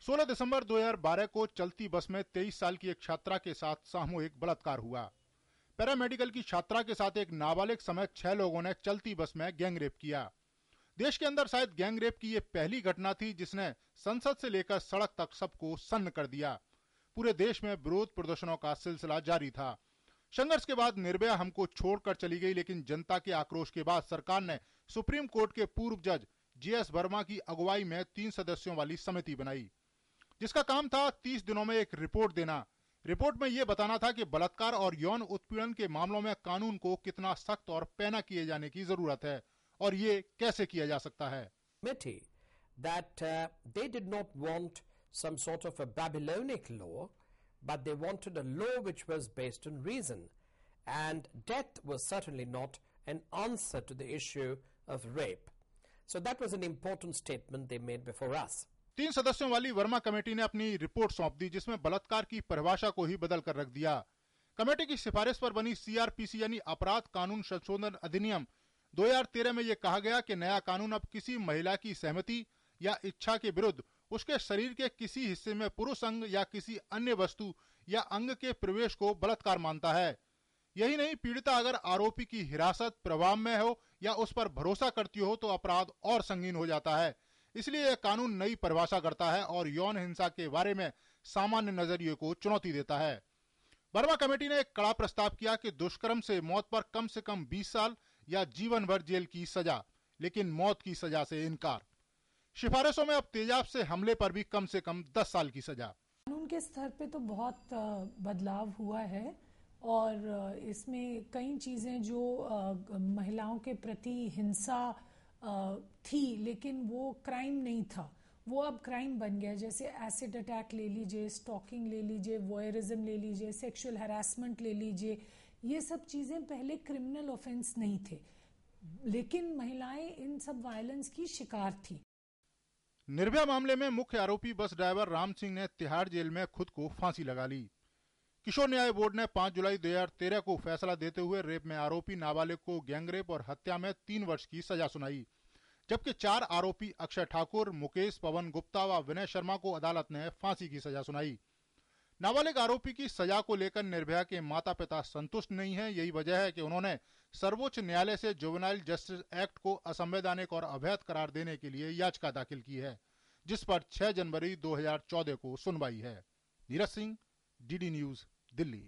16 दिसंबर 2012 को चलती बस में 23 साल की एक छात्रा के साथ सामूहिक बलात्कार हुआ। पैरामेडिकल की छात्रा के साथ एक नाबालिग समेत 6 लोगों ने चलती बस में गैंगरेप किया। देश के अंदर शायद गैंगरेप की ये पहली घटना थी जिसने संसद से लेकर सड़क तक सबको सन्न कर दिया। पूरे देश में विरोध प्रदर्शनों का सिलसिला जारी था। संघर्ष के बाद निर्भया हमको छोड़कर चली गई, लेकिन जनता के आक्रोश के बाद सरकार ने सुप्रीम कोर्ट के पूर्व जज जीएस वर्मा की अगुवाई में 3 सदस्यों वाली समिति बनाई, जिसका काम था 30 दिनों में एक रिपोर्ट देना। रिपोर्ट में यह बताना था कि बलात्कार और यौन उत्पीड़न के मामलों में कानून को कितना सख्त और पैना किए जाने की जरूरत है और ये कैसे किया जा सकता है। That they did not want some sort of a Babylonic law, but they wanted a law which was based on reason, and death was certainly not an answer to the issue of rape. So that was an important statement they made before us. 3 सदस्यों वाली Verma committee ने अपनी report सौंप दी, जिसमें बलात्कार की परिभाषा को ही बदल कर रख दिया। कमेटी की सिफारिश पर बनी सीआरपीसी यानी अपराध कानून संशोधन अधिनियम 2013 में यह कहा गया कि नया कानून अब किसी महिला की सहमति या इच्छा के विरुद्ध उसके शरीर के किसी हिस्से में पुरुष अंग या किसी अन्य वस्तु या अंग के प्रवेश को बलात्कार मानता है। यही नहीं, पीड़िता अगर आरोपी की हिरासत प्रभाव में हो या उस पर भरोसा करती हो तो अपराध और संगीन हो जाता है। इसलिए यह कानून नई परिभाषा करता है और यौन हिंसा के बारे में सामान्य नजरिए को चुनौती देता है। वर्मा कमेटी ने एक कड़ा प्रस्ताव किया कि दुष्कर्म से मौत पर कम से कम 20 साल या जीवन भर जेल की सजा, लेकिन मौत की सजा से इनकार। सिफारिशों में अब तेजाब से हमले पर भी कम से कम 10 साल की सजा। कानून के स्तर पे तो बहुत बदलाव हुआ है और इसमें कई चीजें जो महिलाओं के प्रति हिंसा थी लेकिन वो क्राइम नहीं था, वो अब क्राइम बन गया। जैसे एसिड अटैक ले लीजिए, स्टॉकिंग ले लीजिए, वॉयरिज्म ले लीजिए, सेक्सुअल हैरेसमेंट ले लीजिए। ये सब चीजें पहले क्रिमिनल ऑफेंस नहीं थे, लेकिन महिलाएं इन सब वायलेंस की शिकार थी। निर्भया मामले में मुख्य आरोपी बस ड्राइवर राम सिंह ने तिहाड़ जेल में खुद को फांसी लगा ली। किशोर न्याय बोर्ड ने 5 जुलाई 2013 को फैसला देते हुए रेप में आरोपी नाबालिग को गैंगरेप और हत्या में 3 वर्ष की सजा सुनाई, जबकि 4 आरोपी अक्षय ठाकुर, मुकेश, पवन गुप्ता व विनय शर्मा को अदालत ने फांसी की सजा सुनाई। नाबालिग आरोपी की सजा को लेकर निर्भया के माता पिता संतुष्ट नहीं हैं। यही वजह है कि उन्होंने सर्वोच्च न्यायालय से जुवेनाइल जस्टिस एक्ट को असंवैधानिक और अवैध करार देने के लिए याचिका दाखिल की है, जिस पर 6 जनवरी 2014 को सुनवाई है। Neeraj Singh, DD news, Delhi.